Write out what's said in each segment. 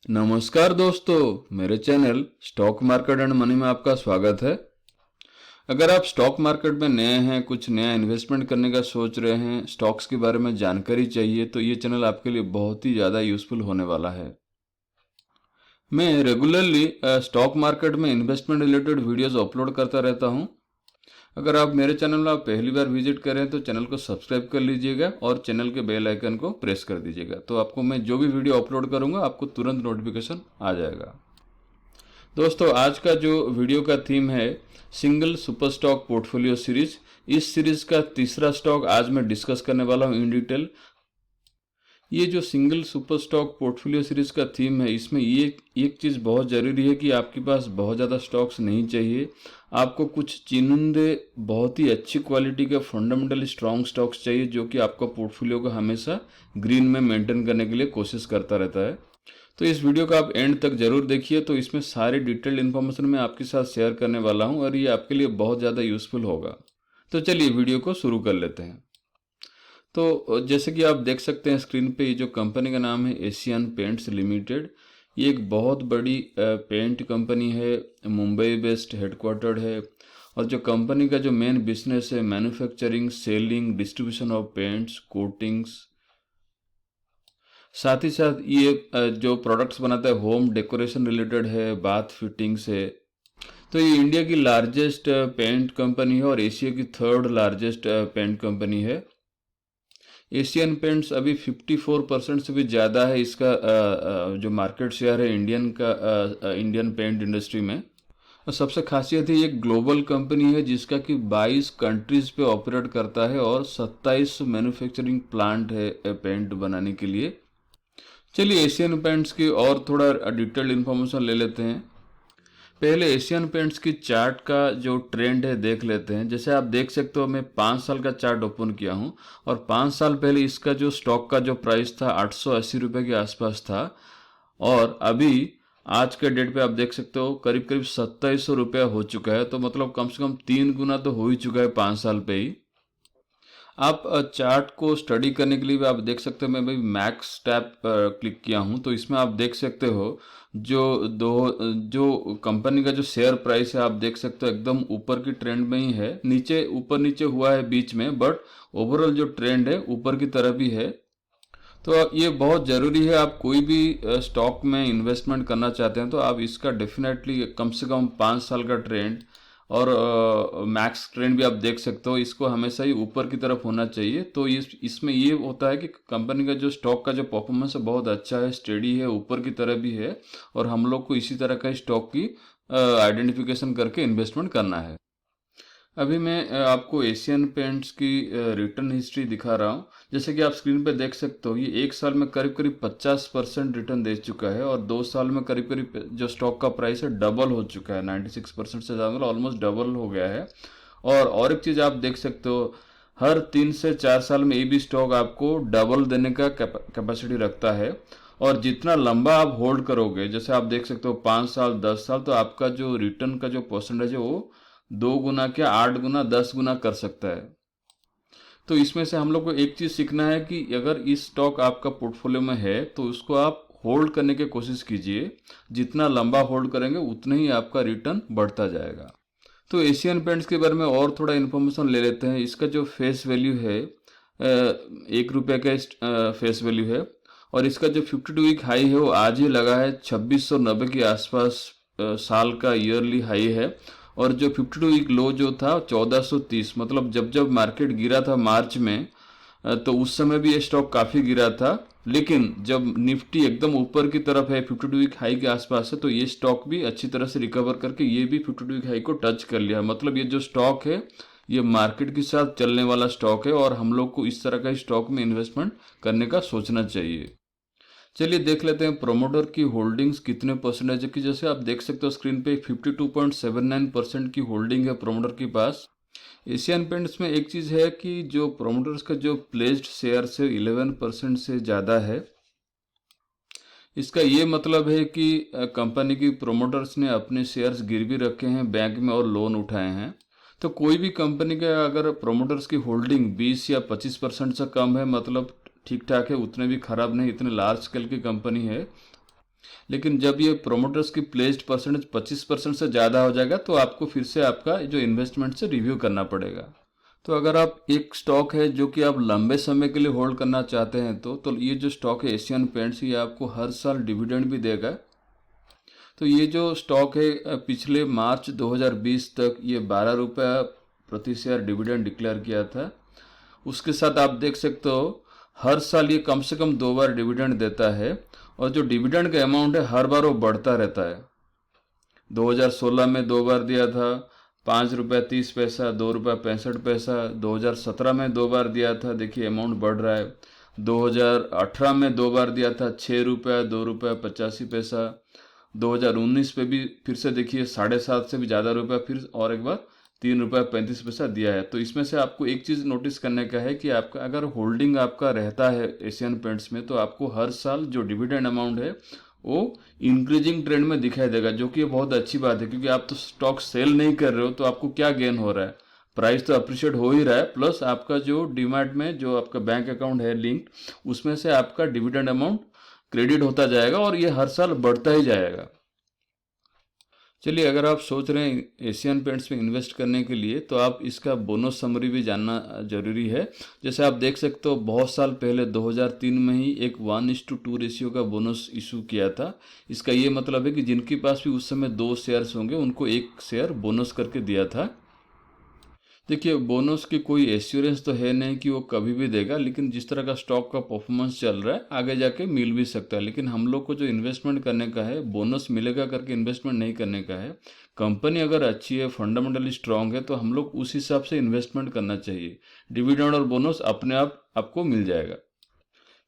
नमस्कार दोस्तों, मेरे channel stock market and money में आपका स्वागत है। अगर आप स्टॉक मार्केट में नए हैं, कुछ नया इन्वेस्टमेंट करने का सोच रहे हैं, स्टॉक्स के बारे में जानकारी चाहिए, तो ये चैनल आपके लिए बहुत ही ज़्यादा यूज़फुल होने वाला है। मैं रेगुलरली स्टॉक मार्केट में इन्वेस्टमेंट रिलेटेड वीडियोस अपलोड करता रहता हूँ। अगर आप मेरे चैनल में आप पहली बार विजिट करें तो चैनल को सब्सक्राइब कर लीजिएगा और चैनल के बेल आइकन को प्रेस कर दीजिएगा, तो आपको मैं जो भी वीडियो अपलोड करूँगा आपको तुरंत नोटिफिकेशन आ जाएगा। दोस्तों, आज का जो वीडियो का थीम है single super stock portfolio series. इस सीरीज का तीसरा स्टॉक आज मैं डिस्कस करने वाला हूँ इन डिटेल। ये जो single super stock portfolio series का थीम है, इसमें ये एक चीज़ बहुत ज़रूरी है कि आपके पास बहुत ज़्यादा स्टॉक्स नहीं चाहिए। आपको कुछ चुनिंदे बहुत ही अच्छी क्वालिटी के फंडामेंटल स्ट्रॉन्ग स्टॉक्स चाहिए, जो कि आपका पोर्टफोलियो को हमेशा ग्रीन में मेंटेन करने के लिए कोशिश करता रहता है। तो इस वीडियो को आप एंड तक जरूर देखिए, तो इसमें सारे डिटेल्ड इन्फॉर्मेशन मैं आपके साथ शेयर करने वाला हूं और ये आपके लिए बहुत ज़्यादा यूजफुल होगा। तो चलिए वीडियो को शुरू कर लेते हैं। तो जैसे कि आप देख सकते हैं स्क्रीन पे, ये जो कंपनी का नाम है एशियन पेंट्स लिमिटेड। ये एक बहुत बड़ी पेंट कंपनी है, मुंबई बेस्ड हेडक्वार्टर्ड है। और जो कंपनी का जो मेन बिजनेस है manufacturing, selling, distribution of paints, coatings, साथ ही साथ ये जो प्रोडक्ट्स बनाता है होम डेकोरेशन रिलेटेड है, बाथ फिटिंग्स है। तो ये इंडिया की लार्जेस्ट पेंट कंपनी है और एशिया की थर्ड लार्जेस्ट पेंट कंपनी है। एशियन पेंट्स अभी 54% से भी ज़्यादा है इसका जो मार्केट शेयर है इंडियन पेंट इंडस्ट्री में। और सबसे खासियत है ये ग्लोबल कंपनी है जिसका कि 22 कंट्रीज पे ऑपरेट करता है और 27 मैन्युफैक्चरिंग प्लांट है पेंट बनाने के लिए। चलिए एशियन पेंट्स की और थोड़ा डिटेल्ड इन्फॉर्मेशन ले लेते हैं। पहले एशियन पेंट्स की चार्ट का जो ट्रेंड है देख लेते हैं। जैसे आप देख सकते हो, मैं 5 साल का चार्ट ओपन किया हूँ और 5 साल पहले इसका जो स्टॉक का जो प्राइस था 880 रुपये के आसपास था, और अभी आज के डेट पे आप देख सकते हो करीब करीब 2700 रुपया हो चुका है। तो मतलब कम से कम 3 गुना तो हो ही चुका है 5 साल पे ही। आप चार्ट को स्टडी करने के लिए भी आप देख सकते हो, मैं भाई मैक्स टैब क्लिक किया हूँ, तो इसमें आप देख सकते हो जो दो जो कंपनी का जो शेयर प्राइस है, आप देख सकते हो एकदम ऊपर की ट्रेंड में ही है। नीचे ऊपर नीचे हुआ है बीच में, बट ओवरऑल जो ट्रेंड है ऊपर की तरफ ही है। तो ये बहुत ज़रूरी है। आप कोई भी स्टॉक में इन्वेस्टमेंट करना चाहते हैं तो आप इसका डेफिनेटली कम से कम 5 साल का ट्रेंड और मैक्स ट्रेंड भी आप देख सकते हो, इसको हमेशा ही ऊपर की तरफ होना चाहिए। तो इसमें ये होता है कि कंपनी का जो स्टॉक का जो परफॉर्मेंस है बहुत अच्छा है, स्टेडी है, ऊपर की तरफ भी है, और हम लोग को इसी तरह का स्टॉक की आइडेंटिफिकेशन करके इन्वेस्टमेंट करना है। अभी मैं आपको एशियन पेंट्स की रिटर्न हिस्ट्री दिखा रहा हूँ। जैसे कि आप स्क्रीन पे देख सकते हो, ये एक साल में करीब करीब 50% रिटर्न दे चुका है और 2 साल में करीब करीब जो स्टॉक का प्राइस है डबल हो चुका है, 96% से ज़्यादा, मतलब ऑलमोस्ट डबल हो गया है। और एक चीज़ आप देख सकते हो, हर 3 से 4 साल में ये भी स्टॉक आपको डबल देने का कैपेसिटी रखता है। और जितना लंबा आप होल्ड करोगे, जैसे आप देख सकते हो 5 साल 10 साल, तो आपका जो रिटर्न का जो परसेंटेज है वो 2 गुना क्या 8 गुना 10 गुना कर सकता है। तो इसमें से हम लोग को एक चीज़ सीखना है कि अगर इस स्टॉक आपका पोर्टफोलियो में है तो उसको आप होल्ड करने की कोशिश कीजिए। जितना लंबा होल्ड करेंगे उतना ही आपका रिटर्न बढ़ता जाएगा। तो एशियन पेंट्स के बारे में और थोड़ा इन्फॉर्मेशन ले लेते हैं। इसका जो फेस वैल्यू है 1 रुपये का फेस वैल्यू है, और इसका जो 52 वीक हाई है वो आज ही लगा है 2690 के आसपास, साल का ईयरली हाई है। और जो 52 वीक लो जो था 1430, मतलब जब जब मार्केट गिरा था मार्च में, तो उस समय भी ये स्टॉक काफ़ी गिरा था। लेकिन जब निफ्टी एकदम ऊपर की तरफ है 52 वीक हाई के आसपास है, तो ये स्टॉक भी अच्छी तरह से रिकवर करके ये भी 52 वीक हाई को टच कर लिया। मतलब ये जो स्टॉक है ये मार्केट के साथ चलने वाला स्टॉक है और हम लोग को इस तरह का स्टॉक में इन्वेस्टमेंट करने का सोचना चाहिए। चलिए देख लेते हैं प्रोमोटर की होल्डिंग्स कितने परसेंटेज है। कि जैसे आप देख सकते हो स्क्रीन पे 52.79% की होल्डिंग है प्रोमोटर के पास। एशियन पेंट्स में एक चीज़ है कि जो प्रोमोटर्स का जो प्लेस्ड शेयर से 11% से ज़्यादा है। इसका ये मतलब है कि कंपनी की प्रोमोटर्स ने अपने शेयर्स गिरवी रखे हैं बैंक में और लोन उठाए हैं। तो कोई भी कंपनी का अगर प्रोमोटर्स की होल्डिंग 20 या 25% से कम है, मतलब ठीक ठाक है, उतने भी खराब नहीं, इतने लार्ज स्केल की कंपनी है। लेकिन जब ये प्रोमोटर्स की प्लेस्ड परसेंटेज 25% से ज़्यादा हो जाएगा तो आपको फिर से आपका जो इन्वेस्टमेंट से रिव्यू करना पड़ेगा। तो अगर आप एक स्टॉक है जो कि आप लंबे समय के लिए होल्ड करना चाहते हैं तो ये जो स्टॉक है एशियन पेंट्स, ये आपको हर साल डिविडेंड भी देगा। तो ये जो स्टॉक है पिछले मार्च 2020 तक ये 12 रुपये प्रति शेयर डिविडेंड डिक्लेयर किया था। उसके साथ आप देख सकते हो हर साल ये कम से कम 2 बार डिविडेंड देता है, और जो डिविडेंड का अमाउंट है हर बार वो बढ़ता रहता है। 2016 में 2 बार दिया था, 5 रुपये 30 पैसा, 2 रुपये 65 पैसा। 2017 में 2 बार दिया था, देखिए अमाउंट बढ़ रहा है। 2018 में 2 बार दिया था, 6 रुपये 2 रुपये 85 पैसा। 2019 पे भी फिर से देखिए 7.5 से भी ज़्यादा रुपया फिर और एक बार 3 रुपये 35 पैसा दिया है। तो इसमें से आपको एक चीज़ नोटिस करने का है कि आपका अगर होल्डिंग आपका रहता है एशियन पेंट्स में तो आपको हर साल जो डिविडेंड अमाउंट है वो इंक्रीजिंग ट्रेंड में दिखाई देगा, जो कि ये बहुत अच्छी बात है। क्योंकि आप तो स्टॉक सेल नहीं कर रहे हो तो आपको क्या गेन हो रहा है, प्राइस तो अप्रिशिएट हो ही रहा है, प्लस आपका जो डीमैट में जो आपका बैंक अकाउंट है लिंक्ड, उसमें से आपका डिविडेंड अमाउंट क्रेडिट होता जाएगा और ये हर साल बढ़ता ही जाएगा। चलिए, अगर आप सोच रहे हैं एशियन पेंट्स में इन्वेस्ट करने के लिए तो आप इसका बोनस समरी भी जानना जरूरी है। जैसे आप देख सकते हो बहुत साल पहले 2003 में ही एक 1:2 रेशियो का बोनस इशू किया था। इसका ये मतलब है कि जिनके पास भी उस समय 2 शेयर्स होंगे उनको 1 शेयर बोनस करके दिया था। देखिए, बोनस की कोई एश्योरेंस तो है नहीं कि वो कभी भी देगा, लेकिन जिस तरह का स्टॉक का परफॉर्मेंस चल रहा है आगे जाके मिल भी सकता है। लेकिन हम लोग को जो इन्वेस्टमेंट करने का है, बोनस मिलेगा करके इन्वेस्टमेंट नहीं करने का है। कंपनी अगर अच्छी है, फंडामेंटली स्ट्रांग है, तो हम लोग उस हिसाब से इन्वेस्टमेंट करना चाहिए। डिविडेंड और बोनस अपने आप आपको मिल जाएगा।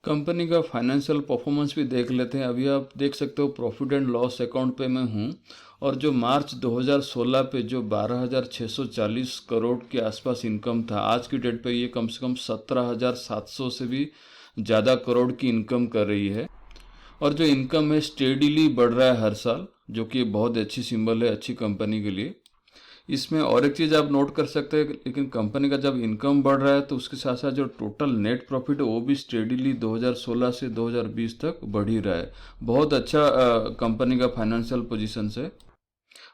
कंपनी का फाइनेंशियल परफॉर्मेंस भी देख लेते हैं। अभी आप देख सकते हो प्रॉफिट एंड लॉस अकाउंट पे मैं हूँ, और जो मार्च 2016 पे जो 12,640 करोड़ के आसपास इनकम था, आज की डेट पे ये कम से कम 17,700 से भी ज़्यादा करोड़ की इनकम कर रही है। और जो इनकम है स्टेडीली बढ़ रहा है हर साल, जो कि बहुत अच्छी सिंबल है अच्छी कंपनी के लिए। इसमें और एक चीज़ आप नोट कर सकते हैं, लेकिन कंपनी का जब इनकम बढ़ रहा है तो उसके साथ साथ जो टोटल नेट प्रॉफिट है वो भी स्टेडीली 2016 से 2020 तक बढ़ ही रहा है। बहुत अच्छा कंपनी का फाइनेंशियल पोजीशन से।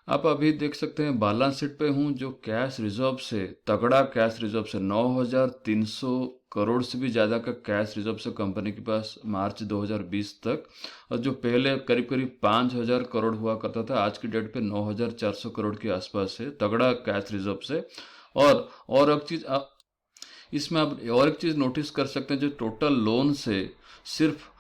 आप अभी देख सकते हैं बैलेंस शीट पे हूँ, जो कैश रिजर्व से तगड़ा कैश रिजर्व से 9,300 करोड़ से भी ज़्यादा का कैश रिजर्व से कंपनी के पास मार्च 2020 तक। और जो पहले करीब करीब 5,000 करोड़ हुआ करता था, आज की डेट पे 9,400 करोड़ के आसपास है, तगड़ा कैश रिजर्व से। और एक चीज़ इसमें आप और एक चीज़ नोटिस कर सकते हैं, जो टोटल लोन से सिर्फ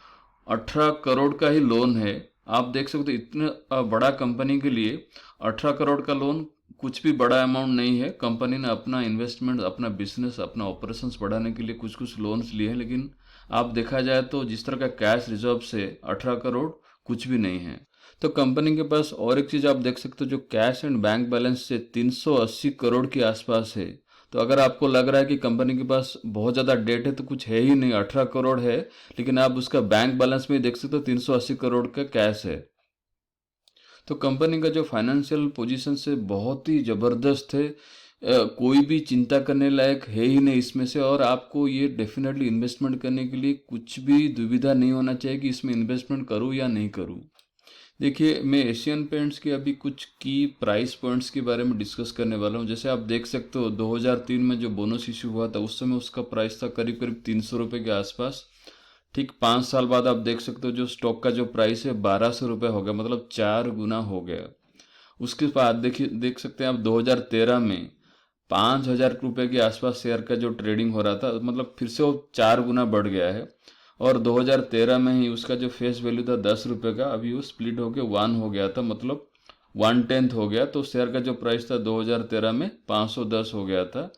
18 करोड़ का ही लोन है। आप देख सकते हो इतने बड़ा कंपनी के लिए 18 करोड़ का लोन कुछ भी बड़ा अमाउंट नहीं है। कंपनी ने अपना इन्वेस्टमेंट, अपना बिजनेस, अपना ऑपरेशंस बढ़ाने के लिए कुछ कुछ लोन्स लिए हैं, लेकिन आप देखा जाए तो जिस तरह का कैश रिजर्व से 18 करोड़ कुछ भी नहीं है। तो कंपनी के पास और एक चीज़ आप देख सकते हो, जो कैश एंड बैंक बैलेंस से 380 करोड़ के आसपास है। तो अगर आपको लग रहा है कि कंपनी के पास बहुत ज़्यादा डेट है तो कुछ है ही नहीं, 18 करोड़ है, लेकिन आप उसका बैंक बैलेंस में देख सकते हो 380 करोड़ का कैश है। तो कंपनी का जो फाइनेंशियल पोजीशन से बहुत ही ज़बरदस्त है। कोई भी चिंता करने लायक है ही नहीं इसमें से। और आपको ये डेफिनेटली इन्वेस्टमेंट करने के लिए कुछ भी दुविधा नहीं होना चाहिए कि इसमें इन्वेस्टमेंट करूँ या नहीं करूँ। देखिए, मैं एशियन पेंट्स के अभी कुछ की प्राइस पॉइंट्स के बारे में डिस्कस करने वाला हूँ। जैसे आप देख सकते हो 2003 में जो बोनस इशू हुआ था उस समय उसका प्राइस था करीब करीब 300 रुपये के आसपास। ठीक 5 साल बाद आप देख सकते हो जो स्टॉक का जो प्राइस है 1,200 रुपये हो गया, मतलब 4 गुना हो गया। उसके बाद देखिए, देख सकते हैं आप 2013 में 5,000 रुपये के आसपास शेयर का जो ट्रेडिंग हो रहा था, मतलब फिर से वो 4 गुना बढ़ गया है। और 2013 में ही उसका जो फेस वैल्यू था 10 रुपये का, अभी वो स्प्लिट होके 1 हो गया था, मतलब 1/10 हो गया। तो शेयर का जो प्राइस था 2013 में 510 हो गया था।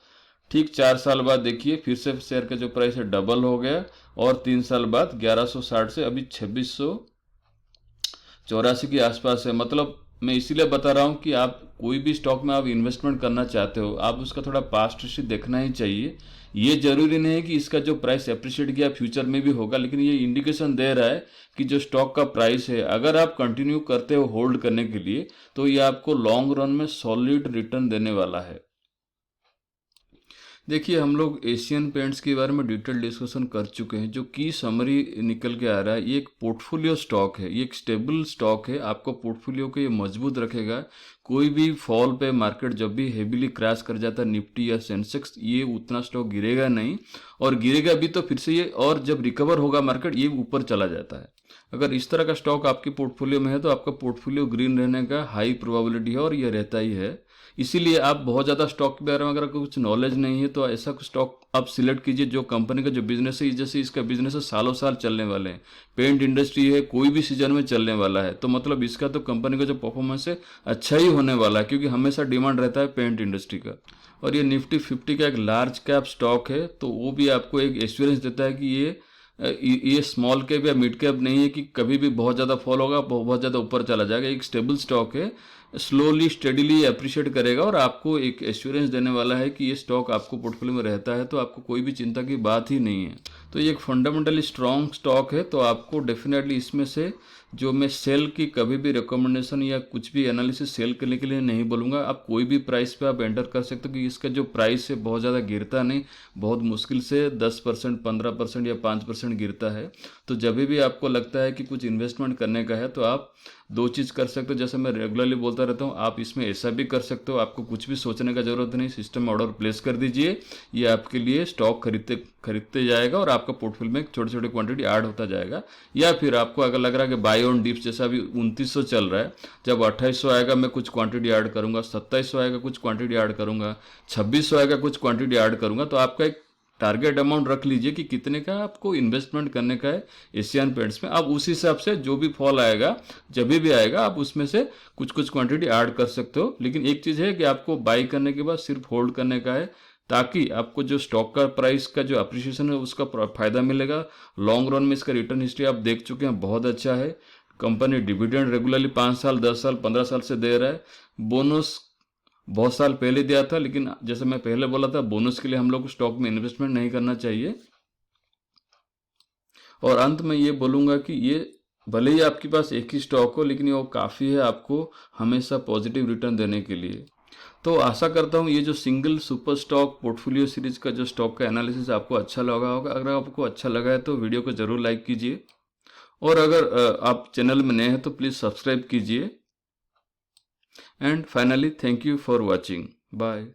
ठीक 4 साल बाद देखिए फिर से शेयर का जो प्राइस है डबल हो गया, और 3 साल बाद 1160 से अभी 2684 के आसपास है। मतलब मैं इसीलिए बता रहा हूँ कि आप कोई भी स्टॉक में आप इन्वेस्टमेंट करना चाहते हो, आप उसका थोड़ा पास्ट हिस्ट्री देखना ही चाहिए। ये जरूरी नहीं है कि इसका जो प्राइस अप्रिशिएट किया फ्यूचर में भी होगा, लेकिन ये इंडिकेशन दे रहा है कि जो स्टॉक का प्राइस है अगर आप कंटिन्यू करते हो होल्ड करने के लिए तो ये आपको लॉन्ग रन में सॉलिड रिटर्न देने वाला है। देखिए, हम लोग एशियन पेंट्स के बारे में डिटेल डिस्कशन कर चुके हैं। जो की समरी निकल के आ रहा है, ये एक पोर्टफोलियो स्टॉक है, ये एक स्टेबल स्टॉक है, आपको पोर्टफोलियो को ये मजबूत रखेगा। कोई भी फॉल पे मार्केट जब भी हेवीली क्रैश कर जाता है निफ्टी या सेंसेक्स, ये उतना स्टॉक गिरेगा नहीं, और गिरेगा भी तो फिर से ये, और जब रिकवर होगा मार्केट ये ऊपर चला जाता है। अगर इस तरह का स्टॉक आपके पोर्टफोलियो में है तो आपका पोर्टफोलियो ग्रीन रहने का हाई प्रोबेबिलिटी है, और ये रहता ही है। इसीलिए आप बहुत ज़्यादा स्टॉक के बारे में अगर आपको कुछ नॉलेज नहीं है तो ऐसा कुछ स्टॉक आप सिलेक्ट कीजिए जो कंपनी का जो बिजनेस है, जैसे इसका बिजनेस है सालों साल चलने वाले हैं, पेंट इंडस्ट्री है, कोई भी सीजन में चलने वाला है, तो मतलब इसका तो कंपनी का जो परफॉर्मेंस है अच्छा ही होने वाला है, क्योंकि हमेशा डिमांड रहता है पेंट इंडस्ट्री का। और ये निफ्टी 50 का एक लार्ज कैप स्टॉक है, तो वो भी आपको एक एश्योरेंस देता है कि ये स्मॉल कैप या मिड कैप नहीं है कि कभी भी बहुत ज़्यादा फॉल होगा, बहुत ज़्यादा ऊपर चला जाएगा। एक स्टेबल स्टॉक है, स्लोली स्टेडीली अप्रिशिएट करेगा, और आपको एक एश्योरेंस देने वाला है कि ये स्टॉक आपको पोर्टफोलियो में रहता है, तो आपको कोई भी चिंता की बात ही नहीं है। तो ये एक फंडामेंटली स्ट्रॉन्ग स्टॉक है, तो आपको डेफिनेटली इसमें से, जो मैं सेल की कभी भी रिकमेंडेशन या कुछ भी एनालिसिस सेल करने के लिए नहीं बोलूँगा। आप कोई भी प्राइस पे आप एंटर कर सकते हो, कि इसका जो प्राइस है बहुत ज़्यादा गिरता नहीं, बहुत मुश्किल से 10%, 15% या 5% गिरता है। तो जब भी आपको लगता है कि कुछ इन्वेस्टमेंट करने का है, तो आप दो चीज़ कर सकते हो, जैसे मैं रेगुलरली बोलता रहता हूँ, आप इसमें ऐसा भी कर सकते हो, आपको कुछ भी सोचने का ज़रूरत नहीं, सिस्टम में ऑर्डर प्लेस कर दीजिए, ये आपके लिए स्टॉक खरीदते जाएगा, और आपका पोर्टफोलियो में छोटे छोटे क्वांटिटी ऐड होता जाएगा। या फिर आपको अगर लग रहा है कि बाय ऑन डिप्स, जैसा अभी 2900 चल रहा है, जब 2800 आएगा मैं कुछ क्वांटिटी ऐड करूंगा, 2700 आएगा कुछ क्वांटिटी ऐड करूंगा, 2600 आएगा कुछ क्वांटिटी ऐड करूंगा। तो आपका एक टारगेट अमाउंट रख लीजिए कि कितने का आपको इन्वेस्टमेंट करने का है एशियन पेंट्स में। आप उस हिसाब से जो भी फॉल आएगा, जब भी आएगा, आप उसमें से कुछ कुछ क्वांटिटी ऐड कर सकते हो। लेकिन एक चीज़ है कि आपको बाई करने के बाद सिर्फ होल्ड करने का है, ताकि आपको जो स्टॉक का प्राइस का जो अप्रिशिएशन है उसका फायदा मिलेगा। लॉन्ग रन में इसका रिटर्न हिस्ट्री आप देख चुके हैं, बहुत अच्छा है। कंपनी डिविडेंड रेगुलरली 5 साल, 10 साल, 15 साल से दे रहा है। बोनस बहुत साल पहले दिया था, लेकिन जैसे मैं पहले बोला था, बोनस के लिए हम लोग को स्टॉक में इन्वेस्टमेंट नहीं करना चाहिए। और अंत में ये बोलूँगा कि ये भले ही आपके पास एक ही स्टॉक हो, लेकिन वो काफ़ी है आपको हमेशा पॉजिटिव रिटर्न देने के लिए। तो आशा करता हूँ ये जो single super stock portfolio series का जो स्टॉक का एनालिसिस आपको अच्छा लगा होगा। अगर आपको अच्छा लगा है तो वीडियो को ज़रूर लाइक कीजिए, और अगर आप चैनल में नए हैं तो प्लीज़ सब्सक्राइब कीजिए। And finally, thank you for watching. Bye.